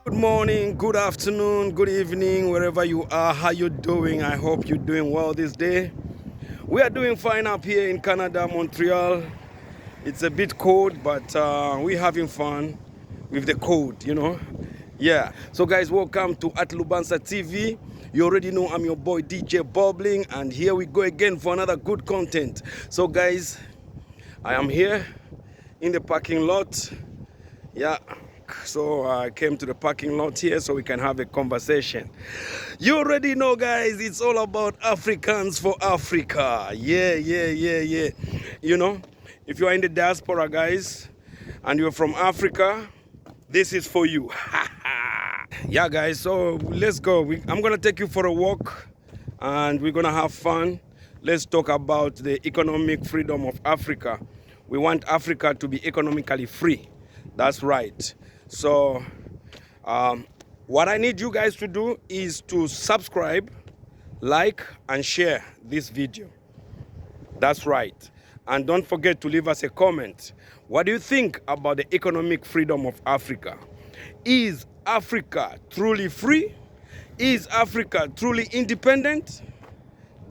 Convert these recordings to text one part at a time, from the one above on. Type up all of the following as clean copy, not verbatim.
Good morning, good afternoon, good evening, wherever you are. How you doing? I hope you're doing well this day. We are doing fine up here in Canada, Montreal. It's a bit cold, but we're having fun with the cold. Yeah. So guys, welcome to At Lubansa TV. You already know I'm your boy DJ Bubbling, and here we go again for another good content. So guys, I am here in the parking lot. Yeah. So I came to the parking lot here so we can have a conversation. You already know, guys, it's all about Africans for Africa. Yeah. If you are in the diaspora, guys, and you're from Africa, this is for you. Yeah, guys, so let's go. I'm going to take you for a walk and we're going to have fun. Let's talk about the economic freedom of Africa. We want Africa to be economically free. That's right. So what I need you guys to do is to subscribe, like, and share this video. That's right. And don't forget to leave us a comment. What do you think about the economic freedom of Africa? Is Africa truly free? Is Africa truly independent?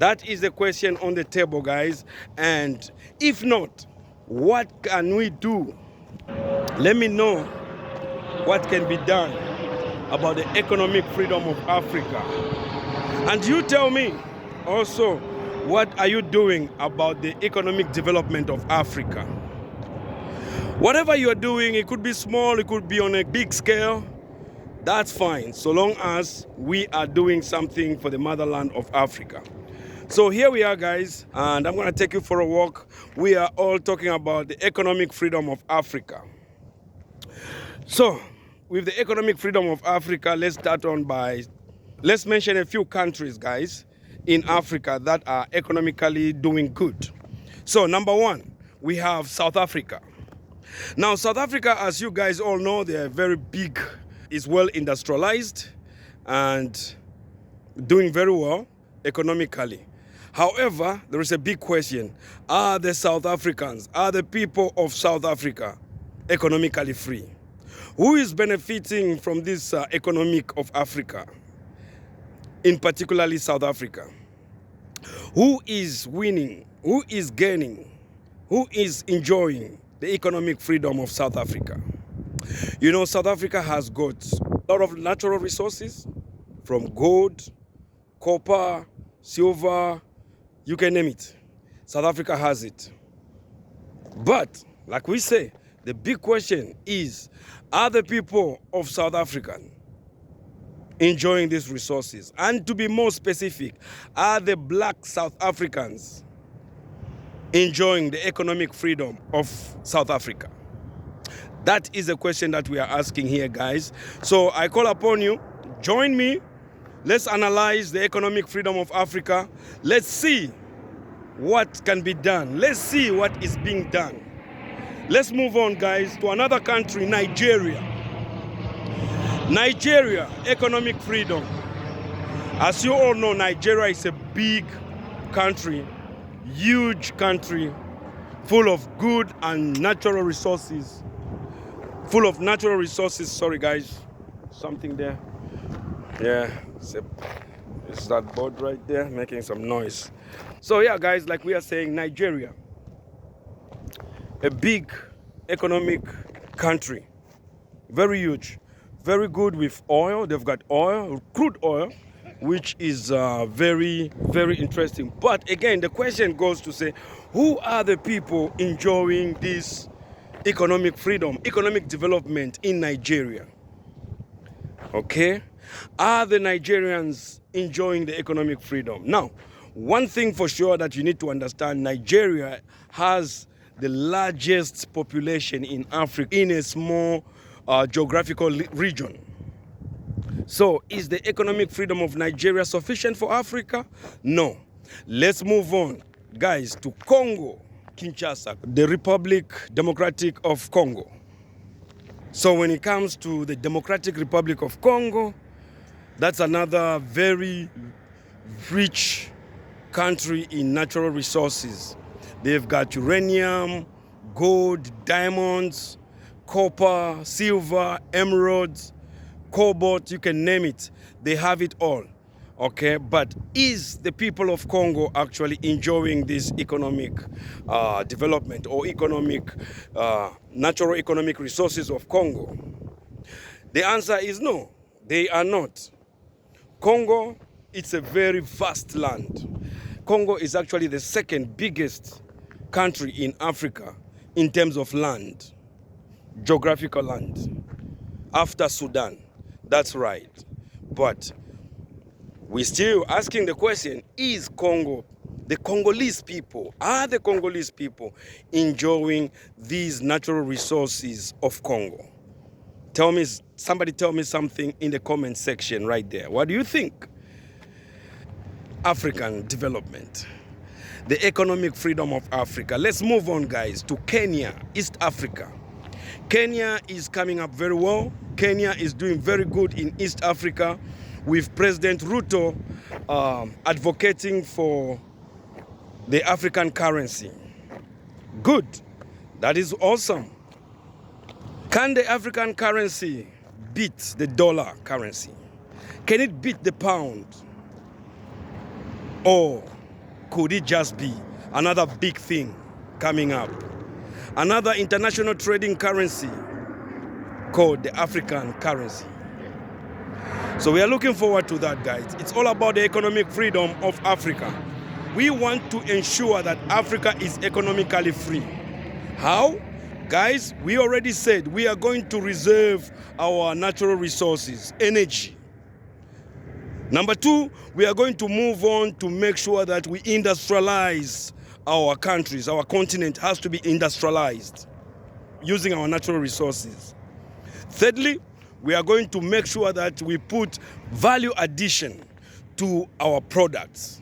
That is the question on the table, guys. And if not, what can we do? Let me know what can be done about the economic freedom of Africa. And you tell me also, what are you doing about the economic development of Africa? Whatever you're doing, it could be small, it could be on a big scale, that's fine, so long as we are doing something for the motherland of Africa. So here we are, guys, and I'm gonna take you for a walk. We are all talking about the economic freedom of Africa. So, with the economic freedom of Africa, let's mention a few countries, guys, in Africa that are economically doing good. So, number one, we have South Africa. Now, South Africa, as you guys all know, they are very big, is well industrialized, and doing very well economically. However, there is a big question. Are the South Africans, are the people of South Africa economically free? Who is benefiting from this economic of Africa, in particularly South Africa? Who is winning? Who is gaining? Who is enjoying the economic freedom of South Africa? You know, South Africa has got a lot of natural resources, from gold, copper, silver, you can name it. South Africa has it. But, like we say, the big question is, are the people of South Africa enjoying these resources? And to be more specific, are the black South Africans enjoying the economic freedom of South Africa? That is a question that we are asking here, guys. So I call upon you, join me. Let's analyze the economic freedom of Africa. Let's see what can be done. Let's see what is being done. Let's move on, guys, to another country, Nigeria. Nigeria, economic freedom. As you all know, Nigeria is a big country, huge country, full of good and natural resources. Sorry, guys, something there. Yeah, it's that board right there making some noise. So yeah, guys, like we are saying, Nigeria, a big economic country, very huge, very good with oil. They've got oil, crude oil, which is very, very interesting. But again, the question goes to say, who are the people enjoying this economic freedom, economic development in Nigeria? Okay? Are the Nigerians enjoying the economic freedom? Now, one thing for sure that you need to understand, Nigeria has the largest population in Africa in a small geographical region. So, is the economic freedom of Nigeria sufficient for Africa? No. Let's move on, guys, to Congo, Kinshasa, the Republic Democratic of Congo. So when it comes to the Democratic Republic of Congo, that's another very rich country in natural resources. They've got uranium, gold, diamonds, copper, silver, emeralds, cobalt, you can name it. They have it all. Okay, but is the people of Congo actually enjoying this economic development or natural economic resources of Congo? The answer is no, they are not. Congo, it's a very vast land. Congo is actually the second biggest country in Africa in terms of land, geographical land, after Sudan. That's right. But we're still asking the question, is Congo, the Congolese people, are the Congolese people enjoying these natural resources of Congo? Somebody tell me something in the comment section right there. What do you think? African development, the economic freedom of Africa. Let's move on, guys, to Kenya, East Africa. Kenya is coming up very well. Kenya is doing very good in East Africa, with President Ruto advocating for the African currency. Good. That is awesome. Can the African currency beat the dollar currency? Can it beat the pound? Or could it just be another big thing coming up? Another international trading currency called the African currency. So we are looking forward to that, guys. It's all about the economic freedom of Africa. We want to ensure that Africa is economically free. How? Guys, we already said we are going to reserve our natural resources, energy. Number two, we are going to move on to make sure that we industrialize our countries. Our continent has to be industrialized using our natural resources. Thirdly, we are going to make sure that we put value addition to our products.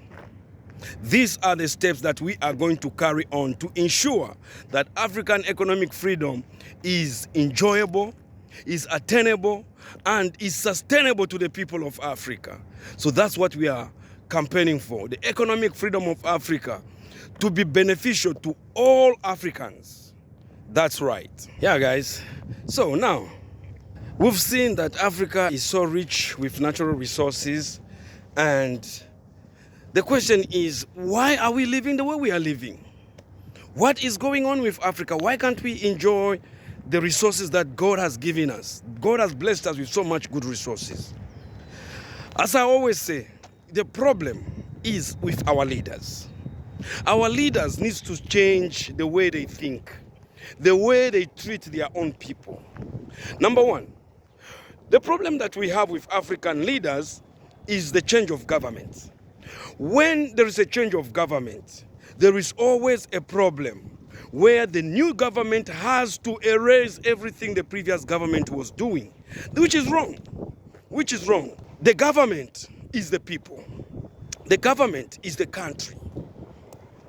These are the steps that we are going to carry on to ensure that African economic freedom is enjoyable, is attainable, and is sustainable to the people of Africa. So that's what we are campaigning for, the economic freedom of Africa to be beneficial to all Africans. That's right. Yeah, guys. So now, we've seen that Africa is so rich with natural resources, and the question is, why are we living the way we are living? What is going on with Africa? Why can't we enjoy the resources that God has given us? God has blessed us with so much good resources. As I always say, the problem is with our leaders. Our leaders need to change the way they think, the way they treat their own people. Number one, the problem that we have with African leaders is the change of government. When there is a change of government, there is always a problem where the new government has to erase everything the previous government was doing, which is wrong. Which is wrong. The government is the people. The government is the country.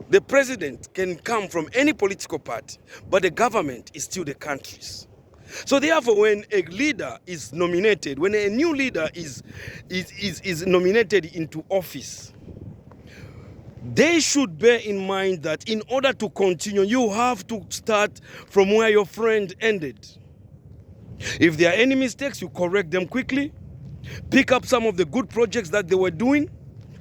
The president can come from any political party, but the government is still the country's. So therefore, when a leader is nominated, when a new leader is nominated into office, they should bear in mind that in order to continue, you have to start from where your friend ended. If there are any mistakes, you correct them quickly, pick up some of the good projects that they were doing,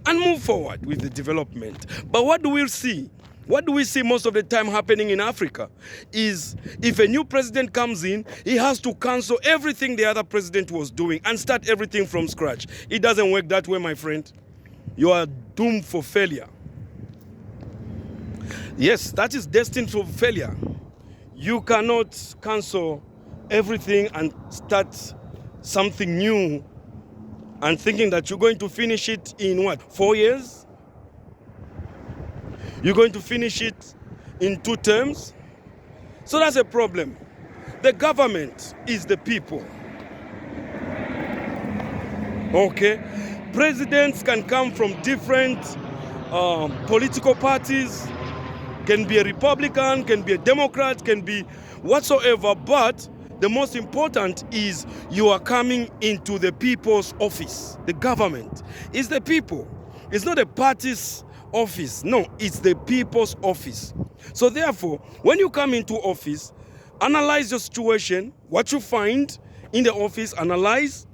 and move forward with the development. But what do we see? What do we see most of the time happening in Africa is if a new president comes in, he has to cancel everything the other president was doing and start everything from scratch. It doesn't work that way, my friend. You are doomed for failure. Yes, that is destined for failure. You cannot cancel everything and start something new and thinking that you're going to finish it in what, 4 years? You're going to finish it in 2 terms? So that's a problem. The government is the people. Okay? Presidents can come from different political parties, can be a Republican, can be a Democrat, can be whatsoever, but the most important is you are coming into the people's office. The government is the people. It's not a party's office. No, it's the people's office. So therefore, when you come into office, analyze your situation, what you find in the office, analyze,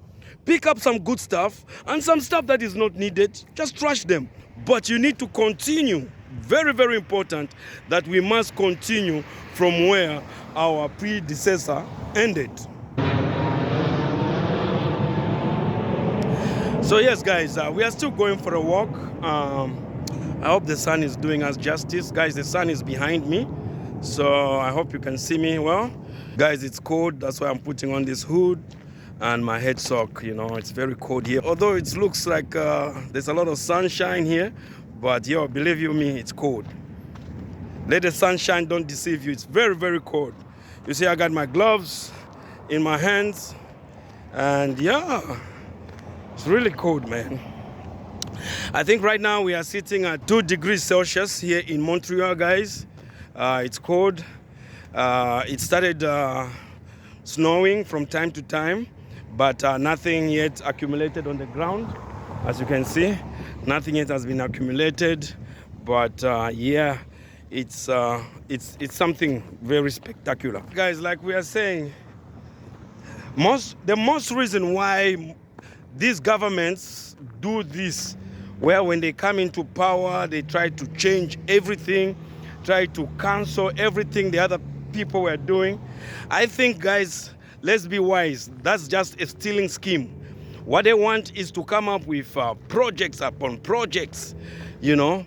Pick up some good stuff and some stuff that is not needed, just trash them. But you need to continue. Very, very important that we must continue from where our predecessor ended. So yes, guys, we are still going for a walk. I hope the sun is doing us justice. Guys, the sun is behind me, so I hope you can see me well. Guys, it's cold, that's why I'm putting on this hood and my head sock. You know, it's very cold here. Although it looks like there's a lot of sunshine here, but yo, believe you me, it's cold. Let the sunshine don't deceive you. It's very, very cold. You see, I got my gloves in my hands, and yeah, it's really cold, man. I think right now we are sitting at 2 degrees Celsius here in Montreal, guys. It's cold. It started snowing from time to time, but nothing yet accumulated on the ground. As you can see, nothing yet has been accumulated, but yeah, it's something very spectacular. Guys, like we are saying, the most reason why these governments do this, where when they come into power, they try to change everything, try to cancel everything the other people were doing. I think, guys, let's be wise. That's just a stealing scheme. What they want is to come up with projects upon projects, you know,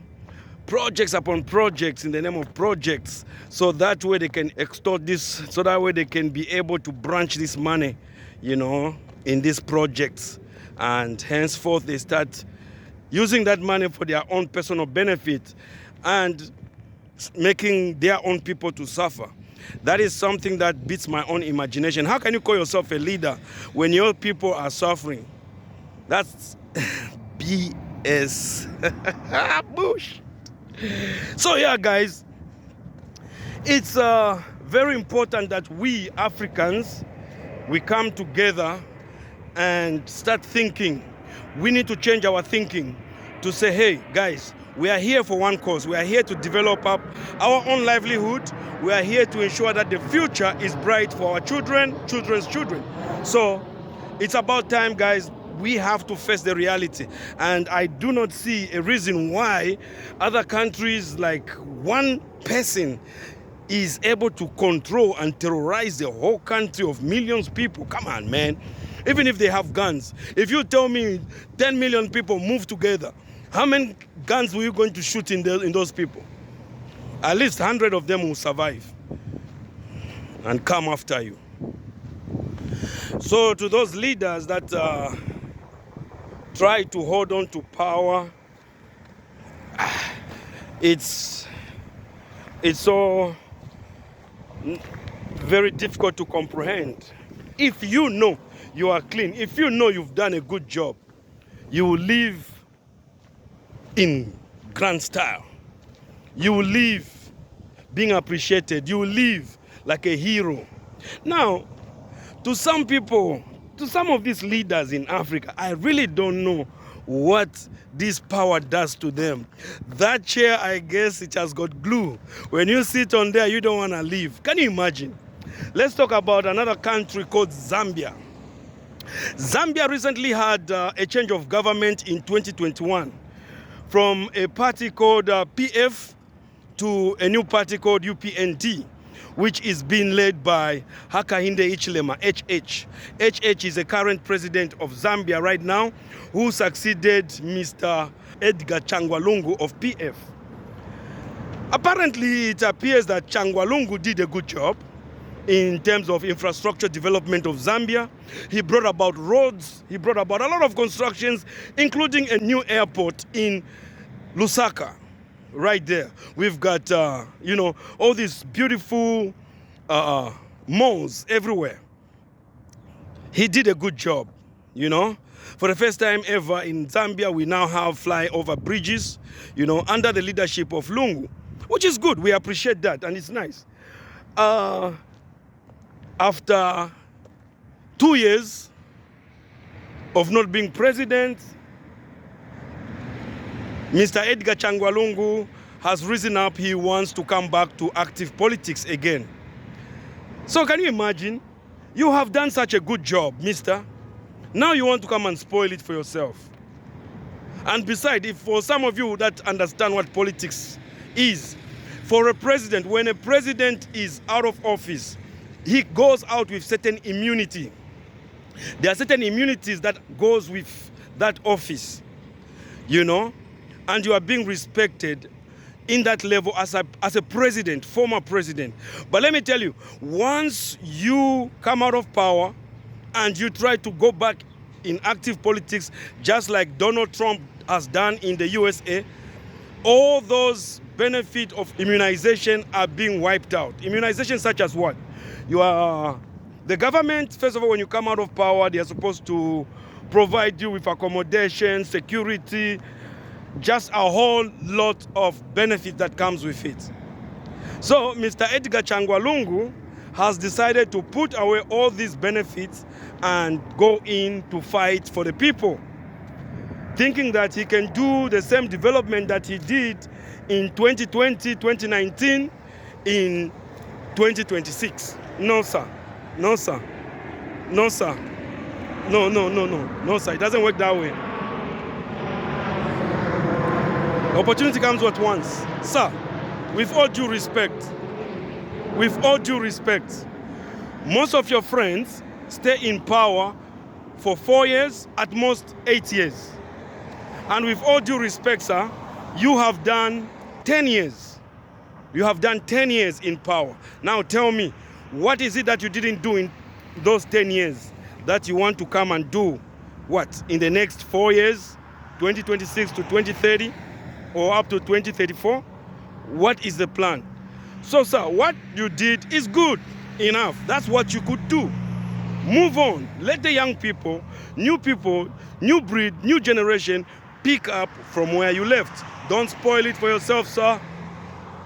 projects upon projects in the name of projects. So that way they can extort this, so that way they can be able to branch this money, you know, in these projects. And henceforth they start using that money for their own personal benefit and making their own people to suffer. That is something that beats my own imagination. How can you call yourself a leader when your people are suffering? That's BS. Bush. So yeah, guys, it's very important that we Africans, we come together and start thinking. We need to change our thinking to say, hey, guys, we are here for one cause. We are here to develop up our own livelihood. We are here to ensure that the future is bright for our children, children's children. So it's about time, guys. We have to face the reality. And I do not see a reason why other countries, like one person is able to control and terrorize the whole country of millions of people. Come on, man. Even if they have guns. If you tell me 10 million people move together, how many guns were you going to shoot in those people? At least 100 of them will survive and come after you. So to those leaders that try to hold on to power, it's so very difficult to comprehend. If you know you are clean, if you know you've done a good job, you will live in grand style. You will live being appreciated. You will live like a hero. Now, to some people, to some of these leaders in Africa, I really don't know what this power does to them. That chair, I guess it has got glue. When you sit on there, you don't want to leave. Can you imagine? Let's talk about another country called Zambia. Zambia recently had a change of government in 2021 from a party called PF to a new party called UPND, which is being led by Hakainde Hichilema, HH. HH is the current president of Zambia right now, who succeeded Mr. Edgar Changwa Lungu of PF. Apparently, it appears that Changwa Lungu did a good job in terms of infrastructure development of Zambia. He brought about roads, he brought about a lot of constructions, including a new airport in Lusaka, right there. We've got, you know, all these beautiful malls everywhere. He did a good job, you know. For the first time ever in Zambia, we now have flyover bridges, you know, under the leadership of Lungu, which is good. We appreciate that, and it's nice. After 2 years of not being president, Mr. Edgar Changwa Lungu has risen up. He wants to come back to active politics again. So can you imagine? You have done such a good job, mister. Now you want to come and spoil it for yourself. And besides, if for some of you that understand what politics is, for a president, when a president is out of office, he goes out with certain immunity. There are certain immunities that goes with that office, you know, and you are being respected in that level as a president, former president. But let me tell you, once you come out of power and you try to go back in active politics, just like Donald Trump has done in the USA, all those benefits of immunization are being wiped out. Immunization such as what? The government, first of all, when you come out of power, they are supposed to provide you with accommodation, security, just a whole lot of benefit that comes with it. So Mr. Edgar Changwa Lungu has decided to put away all these benefits and go in to fight for the people, thinking that he can do the same development that he did in 2020, 2019, in 2026. No, sir. No, sir. No, sir. No, no, no, no. No, sir. It doesn't work that way. The opportunity comes at once. Sir, with all due respect, most of your friends stay in power for 4 years, at most 8 years. And with all due respect, sir, you have done 10 years. You have done 10 years in power. Now tell me, what is it that you didn't do in those 10 years that you want to come and do, what, in the next 4 years, 2026 to 2030, or up to 2034? What is the plan? So, sir, what you did is good enough. That's what you could do. Move on. Let the young people, new breed, new generation, pick up from where you left. Don't spoil it for yourself, sir.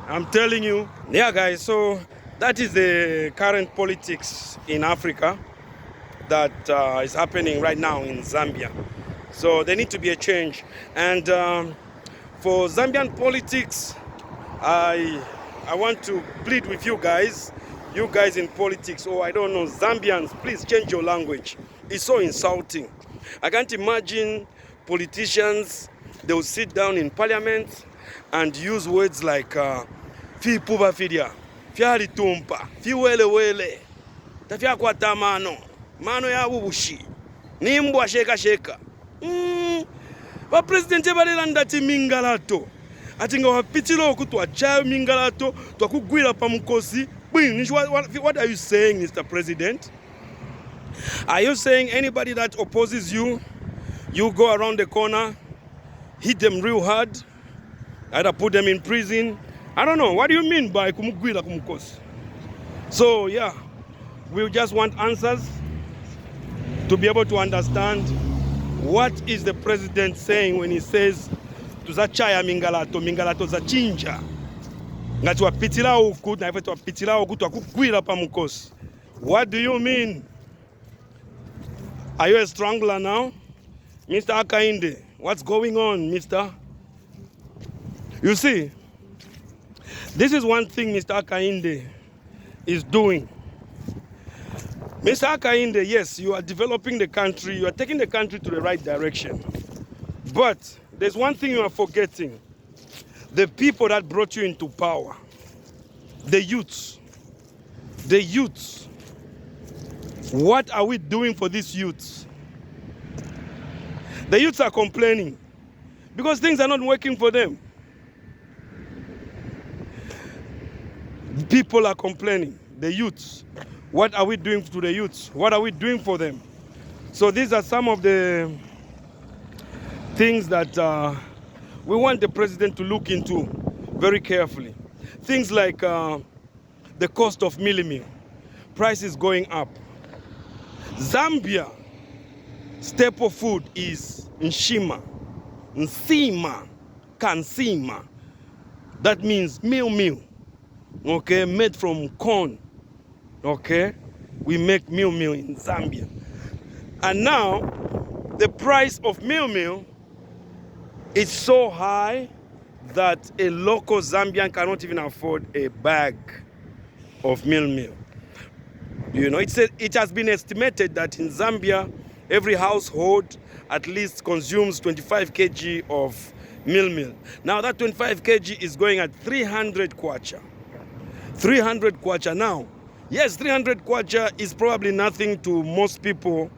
I'm telling you. Yeah, guys, so that is the current politics in Africa that is happening right now in Zambia. So there need to be a change. And for Zambian politics, I want to plead with you guys in politics, or I don't know, Zambians, please change your language. It's so insulting. I can't imagine politicians, they will sit down in parliament and use words like fi puba fidia, fiari tumpa, fi wele wele, tafia kwa tamano, mano ya ubushi, nimbwa sheka sheka. Ba presidente balelanda ti mingalato. Ati nga wapitilo okutwa chayo mingalato, twakugwira pa mukosi. What are you saying, Mr. President? Are you saying anybody that opposes you, you go around the corner, hit them real hard, either put them in prison? I don't know. What do you mean by kumugwira kumukosi? So, yeah, we just want answers to be able to understand what is the president saying when he says tuzachaya mingalato za chinja. Ngati wapitila huku na hivyo wapitila huku twakugwira pa mukosi. What do you mean? Are you a strangler now? Mr. Akainde, what's going on, mister? You see, this is one thing Mr. Akainde is doing. Mr. Akainde, yes, you are developing the country, you are taking the country to the right direction. But there's one thing you are forgetting. The people that brought you into power, the youths. What are we doing for these youths? The youths are complaining because things are not working for them. People are complaining, the youths. What are we doing to the youths? What are we doing for them? So these are some of the things that we want the president to look into very carefully. Things like the cost of meal, prices going up. Zambia staple food is nsima, kansima. That means meal, okay, made from corn. Okay, we make meal in Zambia. And now the price of meal is so high that a local Zambian cannot even afford a bag of meal. You know, it has been estimated that in Zambia every household at least consumes 25 kg of meal. Now that 25 kg is going at 300 kwacha. 300 kwacha now. Yes, 300 kwacha is probably nothing to most people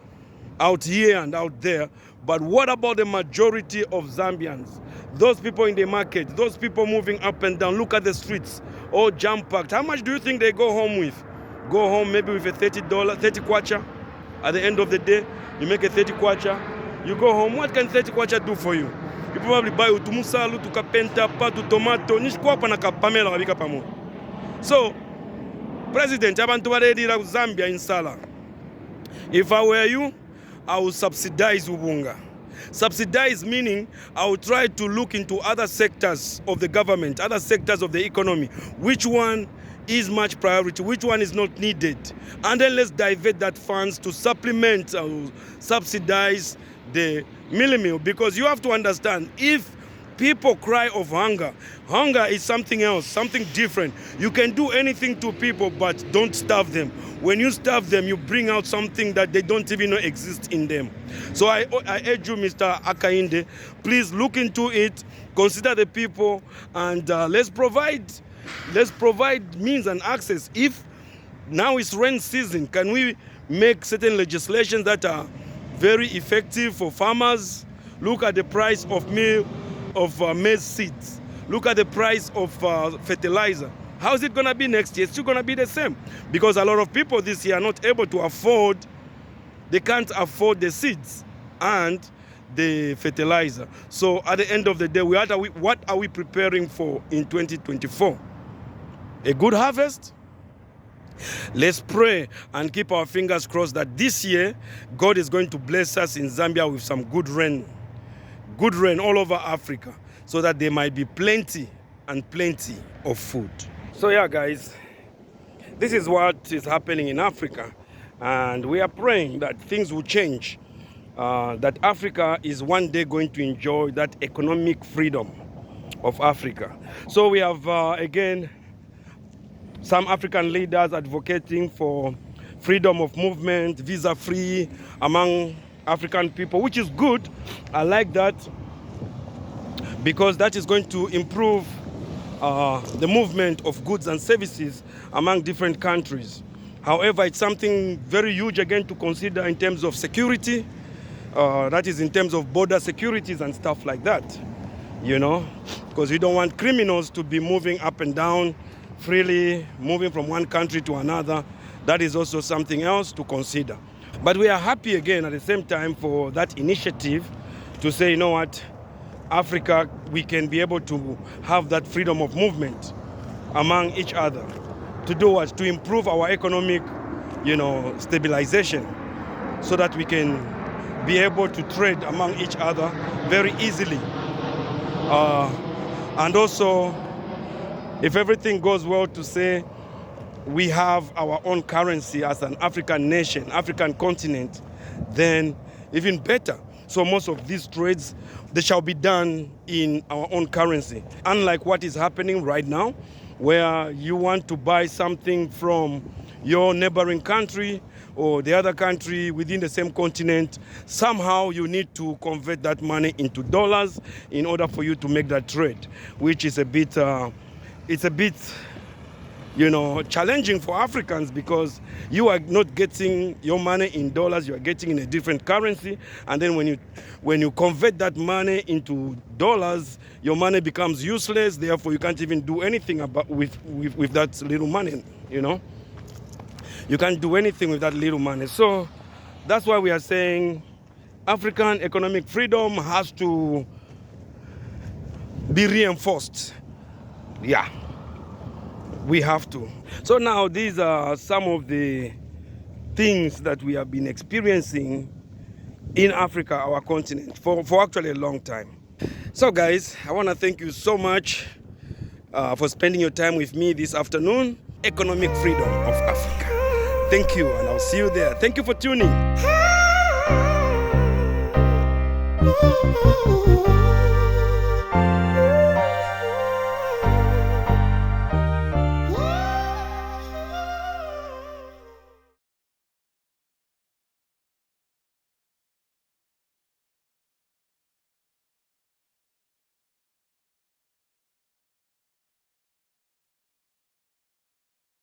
out here and out there, but what about the majority of Zambians? Those people in the market, those people moving up and down, look at the streets, all jam-packed. How much do you think they go home with? Go home maybe with a $30 kwacha. At the end of the day, you make a 30 kwacha, you go home. What can 30 kwacha do for you? You probably buy utumusalu, tukapenta, patu, tomato, nishkwapa na kapamela wabika pamo. So, President, abantu baredi la Zambia insala. If I were you, I will subsidize ubunga. Subsidize meaning I will try to look into other sectors of the government, other sectors of the economy. Which one is much priority, which one is not needed? And then let's divert that funds to supplement or subsidize the meal. Because you have to understand, if people cry of hunger, hunger is something else, something different. You can do anything to people, but don't starve them. When you starve them, you bring out something that they don't even know exists in them. So I urge you, Mr. Akainde, please look into it, consider the people, and let's provide means and access. If now it's rain season, can we make certain legislations that are very effective for farmers? Look at the price of maize seeds. Look at the price of fertilizer. How is it going to be next year? It's still going to be the same, because a lot of people this year are not able to afford, they can't afford the seeds and the fertilizer. So at the end of the day, what are we preparing for in 2024? A good harvest? Let's pray and keep our fingers crossed that this year God is going to bless us in Zambia with some good rain all over Africa, so that there might be plenty and plenty of food. So yeah, guys, this is what is happening in Africa, and we are praying that things will change, that Africa is one day going to enjoy that economic freedom of Africa. So we have again some African leaders advocating for freedom of movement, visa-free among African people, which is good. I like that, because that is going to improve the movement of goods and services among different countries. However, it's something very huge again to consider in terms of security, that is in terms of border securities and stuff like that, you know, because we don't want criminals to be moving up and down freely, moving from one country to another. That is also something else to consider. But we are happy again at the same time for that initiative to say, you know what, Africa, we can be able to have that freedom of movement among each other. To do what? To improve our economic, stabilization, so that we can be able to trade among each other very easily. And also, if everything goes well, to say we have our own currency as an African nation, African continent, then even better. So most of these trades, they shall be done in our own currency. Unlike what is happening right now, where you want to buy something from your neighboring country or the other country within the same continent, somehow you need to convert that money into dollars in order for you to make that trade, which is a bit, challenging for Africans, because you are not getting your money in dollars, you are getting in a different currency, and then when you convert that money into dollars, your money becomes useless. Therefore, you can't even do anything with that little money. You can't do anything with that little money. So that's why we are saying African economic freedom has to be reinforced. Yeah. We have to. So now these are some of the things that we have been experiencing in Africa, our continent, for actually a long time. So guys, I want to thank you so much for spending your time with me this afternoon. Economic freedom of Africa. Thank you, and I'll see you there. Thank you for tuning.